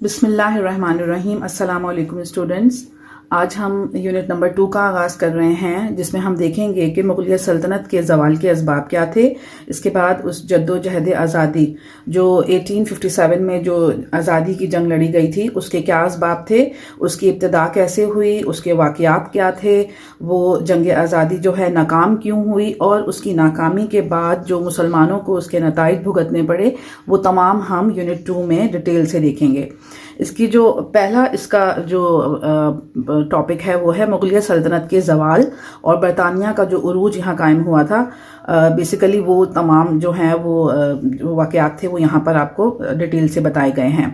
بسم اللہ الرحمن الرحیم۔ السلام علیکم اسٹوڈنٹس، آج ہم یونٹ نمبر 2 کا آغاز کر رہے ہیں، جس میں ہم دیکھیں گے کہ مغلیہ سلطنت کے زوال کے اسباب کیا تھے۔ اس کے بعد اس جد و جہد آزادی جو 1857 میں جو آزادی کی جنگ لڑی گئی تھی، اس کے کیا اسباب تھے، اس کی ابتدا کیسے ہوئی، اس کے واقعات کیا تھے، وہ جنگ آزادی جو ہے ناکام کیوں ہوئی، اور اس کی ناکامی کے بعد جو مسلمانوں کو اس کے نتائج بھگتنے پڑے، وہ تمام ہم یونٹ 2 میں ڈیٹیل سے دیکھیں گے۔ اس کی جو پہلا اس کا جو ٹاپک ہے وہ ہے مغلیہ سلطنت کے زوال اور برطانیہ کا جو عروج یہاں قائم ہوا تھا۔ بیسیکلی وہ تمام جو ہیں وہ واقعات تھے وہ یہاں پر آپ کو ڈیٹیل سے بتائے گئے ہیں۔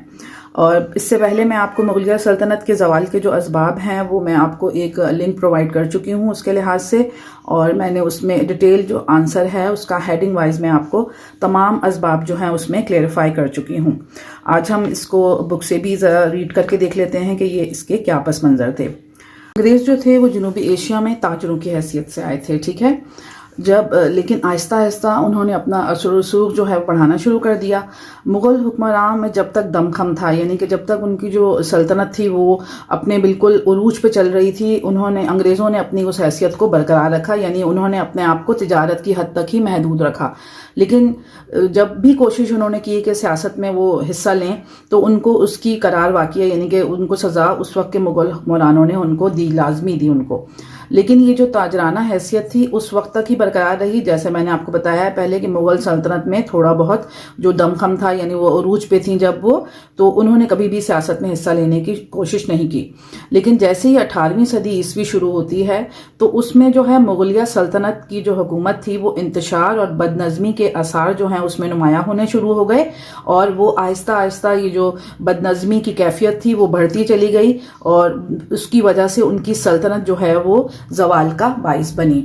اور اس سے پہلے میں آپ کو مغلیہ سلطنت کے زوال کے جو اسباب ہیں وہ میں آپ کو ایک لنک پرووائڈ کر چکی ہوں اس کے لحاظ سے، اور میں نے اس میں ڈیٹیل جو آنسر ہے اس کا ہیڈنگ وائز میں آپ کو تمام اسباب جو ہیں اس میں کلیریفائی کر چکی ہوں۔ آج ہم اس کو بک سے بھی ذرا ریڈ کر کے دیکھ لیتے ہیں کہ یہ اس کے کیا پس منظر تھے۔ انگریز جو تھے وہ جنوبی ایشیا میں تاجروں کی حیثیت سے آئے تھے، ٹھیک ہے، لیکن آہستہ آہستہ انہوں نے اپنا اثر و رسوخ جو ہے بڑھانا شروع کر دیا۔ مغل حکمران میں جب تک دم خم تھا، یعنی کہ جب تک ان کی جو سلطنت تھی وہ اپنے بالکل عروج پہ چل رہی تھی، انگریزوں نے اپنی اس حیثیت کو برقرار رکھا، یعنی انہوں نے اپنے آپ کو تجارت کی حد تک ہی محدود رکھا۔ لیکن جب بھی کوشش انہوں نے کی کہ سیاست میں وہ حصہ لیں تو ان کو اس کی قرار واقعہ، یعنی کہ ان کو سزا اس وقت کے مغل حکمرانوں نے ان کو دی، لازمی دی ان کو۔ لیکن یہ جو تاجرانہ حیثیت تھی اس وقت تک ہی برقرار رہی، جیسے میں نے آپ کو بتایا ہے پہلے کہ مغل سلطنت میں تھوڑا بہت جو دم خم تھا، یعنی وہ عروج پہ تھیں جب وہ، تو انہوں نے کبھی بھی سیاست میں حصہ لینے کی کوشش نہیں کی۔ لیکن جیسے ہی 18ویں صدی عیسوی شروع ہوتی ہے تو اس میں جو ہے مغلیہ سلطنت کی جو حکومت تھی وہ انتشار اور بد نظمی کے آثار جو ہیں اس میں نمایاں ہونے شروع ہو گئے، اور وہ آہستہ آہستہ یہ جو بد نظمی کی کیفیت تھی وہ بڑھتی چلی گئی، اور اس کی وجہ سے ان کی سلطنت جو ہے وہ زوال کا باعث بنی۔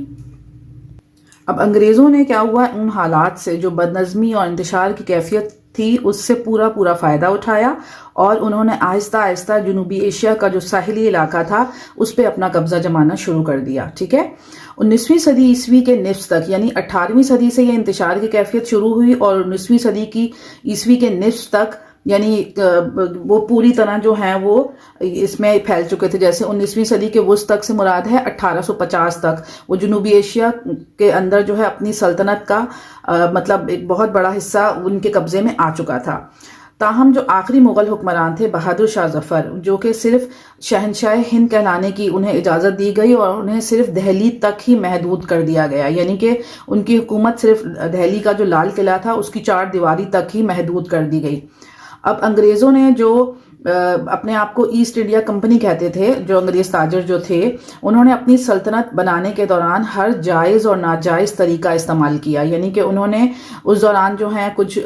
اب انگریزوں نے کیا ہوا، ان حالات سے جو بد نظمی اور انتشار کی کیفیت تھی اس سے پورا فائدہ اٹھایا، اور انہوں نے آہستہ آہستہ جنوبی ایشیا کا جو ساحلی علاقہ تھا اس پہ اپنا قبضہ جمانا شروع کر دیا، ٹھیک ہے۔ 19ویں صدی عیسوی کے نصف تک، یعنی 18ویں صدی سے یہ انتشار کی کیفیت شروع ہوئی، اور 19ویں صدی کی عیسوی کے نصف تک یعنی وہ پوری طرح جو ہیں وہ اس میں پھیل چکے تھے۔ جیسے 19ویں صدی کے وسط تک سے مراد ہے 1850 تک وہ جنوبی ایشیا کے اندر جو ہے اپنی سلطنت کا مطلب ایک بہت بڑا حصہ ان کے قبضے میں آ چکا تھا۔ تاہم جو آخری مغل حکمران تھے بہادر شاہ ظفر، جو کہ صرف شہنشاہ ہند کہلانے کی انہیں اجازت دی گئی اور انہیں صرف دہلی تک ہی محدود کر دیا گیا، یعنی کہ ان کی حکومت صرف دہلی کا جو لال قلعہ تھا اس کی 4 دیواری تک ہی محدود کر دی گئی۔ اب انگریزوں نے جو اپنے آپ کو ایسٹ انڈیا کمپنی کہتے تھے، جو انگریز تاجر جو تھے، انہوں نے اپنی سلطنت بنانے کے دوران ہر جائز اور ناجائز طریقہ استعمال کیا، یعنی کہ انہوں نے اس دوران جو ہیں کچھ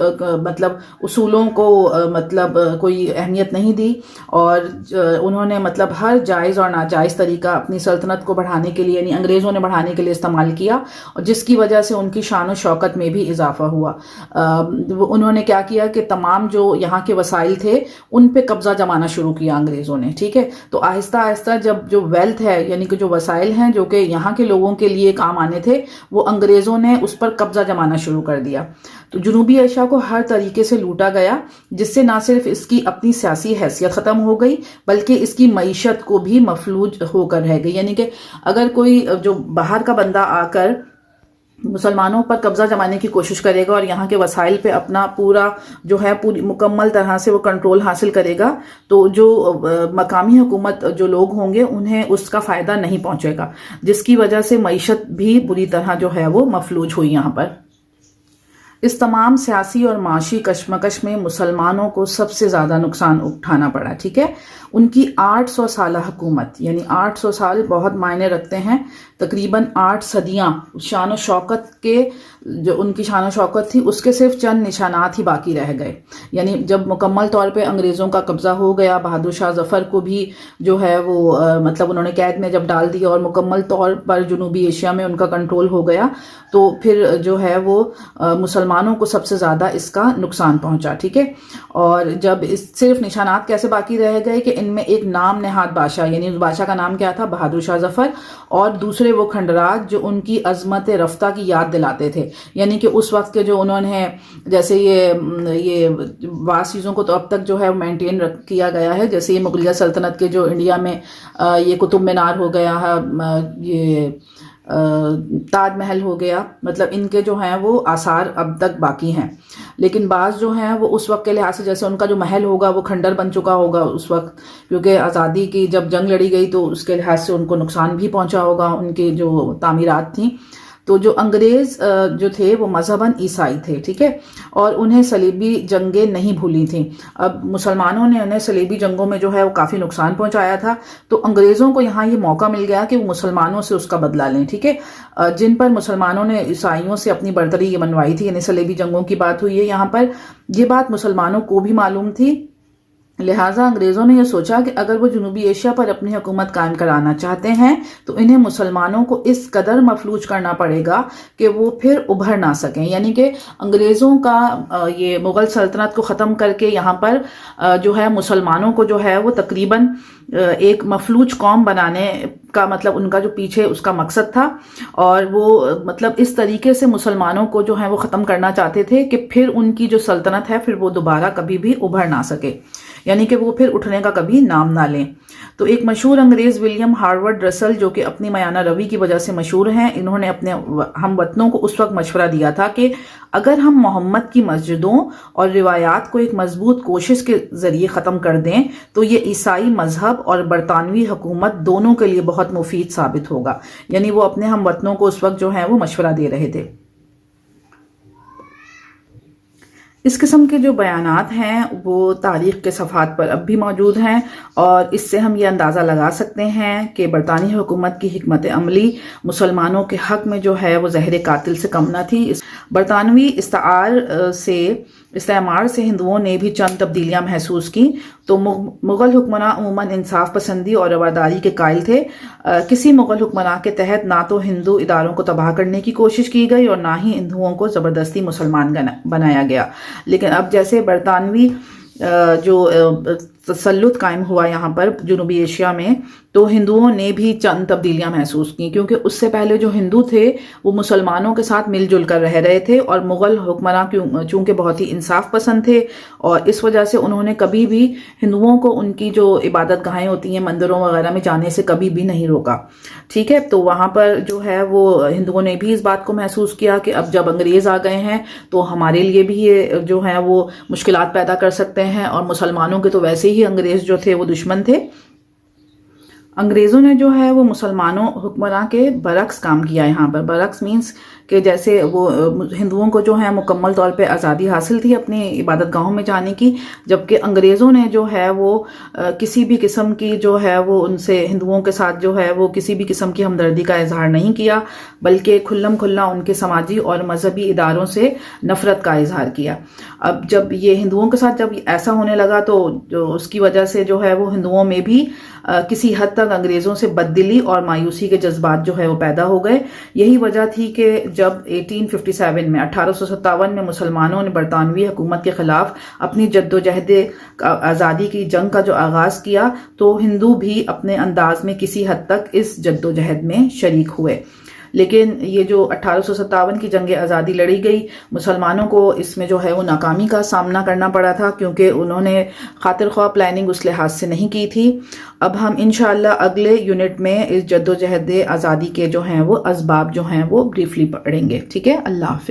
مطلب اصولوں کو مطلب کوئی اہمیت نہیں دی، اور انہوں نے مطلب ہر جائز اور ناجائز طریقہ اپنی سلطنت کو بڑھانے کے لیے، یعنی انگریزوں نے بڑھانے کے لیے استعمال کیا، اور جس کی وجہ سے ان کی شان و شوکت میں بھی اضافہ ہوا۔ انہوں نے کیا کیا کہ تمام جو یہاں کے وسائل تھے ان پہ قبضہ جمانا شروع کیا انگریزوں نے، ٹھیک ہے۔ تو آہستہ آہستہ جب جو ویلتھ ہے، یعنی کہ جو وسائل ہیں جو کہ یہاں کے لوگوں کے لیے کام آنے تھے، وہ انگریزوں نے اس پر قبضہ جمانا شروع کر دیا۔ تو جنوبی ایشیا کو ہر طریقے سے لوٹا گیا، جس سے نہ صرف اس کی اپنی سیاسی حیثیت ختم ہو گئی بلکہ اس کی معیشت کو بھی مفلوج ہو کر رہ گئی، یعنی کہ اگر کوئی جو باہر کا بندہ آ کر مسلمانوں پر قبضہ جمانے کی کوشش کرے گا اور یہاں کے وسائل پہ اپنا پورا جو ہے پوری مکمل طرح سے وہ کنٹرول حاصل کرے گا، تو جو مقامی حکومت جو لوگ ہوں گے انہیں اس کا فائدہ نہیں پہنچے گا، جس کی وجہ سے معیشت بھی بری طرح جو ہے وہ مفلوج ہوئی یہاں پر۔ اس تمام سیاسی اور معاشی کشمکش میں مسلمانوں کو سب سے زیادہ نقصان اٹھانا پڑا، ٹھیک ہے۔ ان کی 800 سالہ حکومت، یعنی 800 سال بہت معنی رکھتے ہیں، تقریباً 8 صدیاں شان و شوکت کے، جو ان کی شان و شوکت تھی اس کے صرف چند نشانات ہی باقی رہ گئے۔ یعنی جب مکمل طور پہ انگریزوں کا قبضہ ہو گیا، بہادر شاہ ظفر کو بھی جو ہے وہ مطلب انہوں نے قید میں جب ڈال دیا اور مکمل طور پر جنوبی ایشیا میں ان کا کنٹرول ہو گیا، تو پھر جو ہے وہ مسلمانوں کو سب سے زیادہ اس کا نقصان پہنچا، ٹھیک ہے۔ اور جب صرف نشانات کیسے باقی رہ گئے کہ ان میں ایک نام نہاد بادشاہ، یعنی اس بادشاہ کا نام کیا تھا، بہادر شاہ ظفر، اور دوسرے دوسرے وہ کھنڈرات جو ان کی عظمت رفتہ کی یاد دلاتے تھے. یعنی کہ اس وقت کے جو انہوں نے جیسے یہ بعض چیزوں کو تو اب تک جو ہے مینٹین کیا گیا ہے، جیسے یہ مغلیہ سلطنت کے جو انڈیا میں یہ قطب مینار ہو گیا ہے، یہ تاج محل ہو گیا، مطلب ان کے جو ہیں وہ آثار اب تک باقی ہیں. لیکن بعض جو ہیں وہ اس وقت کے لحاظ سے، جیسے ان کا جو محل ہوگا وہ کھنڈر بن چکا ہوگا اس وقت، کیونکہ آزادی کی جب جنگ لڑی گئی تو اس کے لحاظ سے ان کو نقصان بھی پہنچا ہوگا ان کی جو تعمیرات تھیں. تو جو انگریز جو تھے وہ مذہباً عیسائی تھے، ٹھیک ہے، اور انہیں صلیبی جنگیں نہیں بھولی تھیں. اب مسلمانوں نے انہیں صلیبی جنگوں میں جو ہے وہ کافی نقصان پہنچایا تھا، تو انگریزوں کو یہاں یہ موقع مل گیا کہ وہ مسلمانوں سے اس کا بدلہ لیں، ٹھیک ہے، جن پر مسلمانوں نے عیسائیوں سے اپنی برتری یہ منوائی تھی. یعنی صلیبی جنگوں کی بات ہوئی ہے یہاں پر، یہ بات مسلمانوں کو بھی معلوم تھی. لہٰذا انگریزوں نے یہ سوچا کہ اگر وہ جنوبی ایشیا پر اپنی حکومت قائم کرانا چاہتے ہیں تو انہیں مسلمانوں کو اس قدر مفلوج کرنا پڑے گا کہ وہ پھر ابھر نہ سکیں. یعنی کہ انگریزوں کا یہ مغل سلطنت کو ختم کر کے یہاں پر جو ہے مسلمانوں کو جو ہے وہ تقریباً ایک مفلوج قوم بنانے کا مطلب ان کا جو پیچھے اس کا مقصد تھا، اور وہ مطلب اس طریقے سے مسلمانوں کو جو ہے وہ ختم کرنا چاہتے تھے کہ پھر ان کی جو سلطنت ہے پھر وہ دوبارہ کبھی بھی ابھر نہ سکے، یعنی کہ وہ پھر اٹھنے کا کبھی نام نہ لیں. تو ایک مشہور انگریز ولیم ہارورڈ رسل جو کہ اپنی میانہ روی کی وجہ سے مشہور ہیں، انہوں نے اپنے ہم وطنوں کو اس وقت مشورہ دیا تھا کہ اگر ہم محمد کی مسجدوں اور روایات کو ایک مضبوط کوشش کے ذریعے ختم کر دیں تو یہ عیسائی مذہب اور برطانوی حکومت دونوں کے لیے بہت مفید ثابت ہوگا. یعنی وہ اپنے ہم وطنوں کو اس وقت جو ہے وہ مشورہ دے رہے تھے. اس قسم کے جو بیانات ہیں وہ تاریخ کے صفحات پر اب بھی موجود ہیں، اور اس سے ہم یہ اندازہ لگا سکتے ہیں کہ برطانوی حکومت کی حکمت عملی مسلمانوں کے حق میں جو ہے وہ زہر قاتل سے کم نہ تھی. برطانوی استعمار سے ہندوؤں نے بھی چند تبدیلیاں محسوس کی. تو مغل حکمراں عموماً انصاف پسندی اور رواداری کے قائل تھے. کسی مغل حکمراں کے تحت نہ تو ہندو اداروں کو تباہ کرنے کی کوشش کی گئی اور نہ ہی ہندوؤں کو زبردستی مسلمان بنایا گیا. لیکن اب جیسے برطانوی جو تسلط قائم ہوا یہاں پر جنوبی ایشیا میں، تو ہندوؤں نے بھی چند تبدیلیاں محسوس کی، کیونکہ اس سے پہلے جو ہندو تھے وہ مسلمانوں کے ساتھ مل جل کر رہ رہے تھے، اور مغل حکمراں چونکہ بہت ہی انصاف پسند تھے، اور اس وجہ سے انہوں نے کبھی بھی ہندوؤں کو ان کی جو عبادت گاہیں ہوتی ہیں مندروں وغیرہ میں جانے سے کبھی بھی نہیں روکا. ٹھیک ہے، تو وہاں پر جو ہے وہ ہندوؤں نے بھی اس بات کو محسوس کیا کہ اب جب انگریز آ گئے ہیں تو ہمارے لیے بھی یہ جو ہے وہ مشکلات پیدا کر سکتے ہیں، اور مسلمانوں کے تو ویسے ہی انگریز جو تھے وہ دشمن تھے. انگریزوں نے جو ہے وہ مسلمانوں حکمراں کے برعکس کام کیا. یہاں پر برعکس مینس کہ جیسے وہ ہندوؤں کو جو ہے مکمل طور پہ آزادی حاصل تھی اپنی عبادت گاہوں میں جانے کی، جبکہ انگریزوں نے جو ہے وہ کسی بھی قسم کی جو ہے وہ ان سے ہندوؤں کے ساتھ جو ہے وہ کسی بھی قسم کی ہمدردی کا اظہار نہیں کیا، بلکہ کھلم کھلا ان کے سماجی اور مذہبی اداروں سے نفرت کا اظہار کیا. اب جب یہ ہندوؤں کے ساتھ جب ایسا ہونے لگا تو اس کی وجہ سے جو ہے وہ ہندوؤں میں بھی کسی حد تک انگریزوں سے بددلی اور مایوسی کے جذبات جو ہے وہ پیدا ہو گئے. یہی وجہ تھی کہ جب 1857 میں 1857 میں مسلمانوں نے برطانوی حکومت کے خلاف اپنی جد و جہد آزادی کی جنگ کا جو آغاز کیا، تو ہندو بھی اپنے انداز میں کسی حد تک اس جد و جہد میں شریک ہوئے. لیکن یہ جو 1857 کی جنگ آزادی لڑی گئی، مسلمانوں کو اس میں جو ہے وہ ناکامی کا سامنا کرنا پڑا تھا، کیونکہ انہوں نے خاطر خواہ پلاننگ اس لحاظ سے نہیں کی تھی. اب ہم انشاءاللہ اگلے یونٹ میں اس جد و جہد آزادی کے جو ہیں وہ اسباب جو ہیں وہ بریفلی پڑھیں گے. ٹھیک ہے، اللہ حافظ.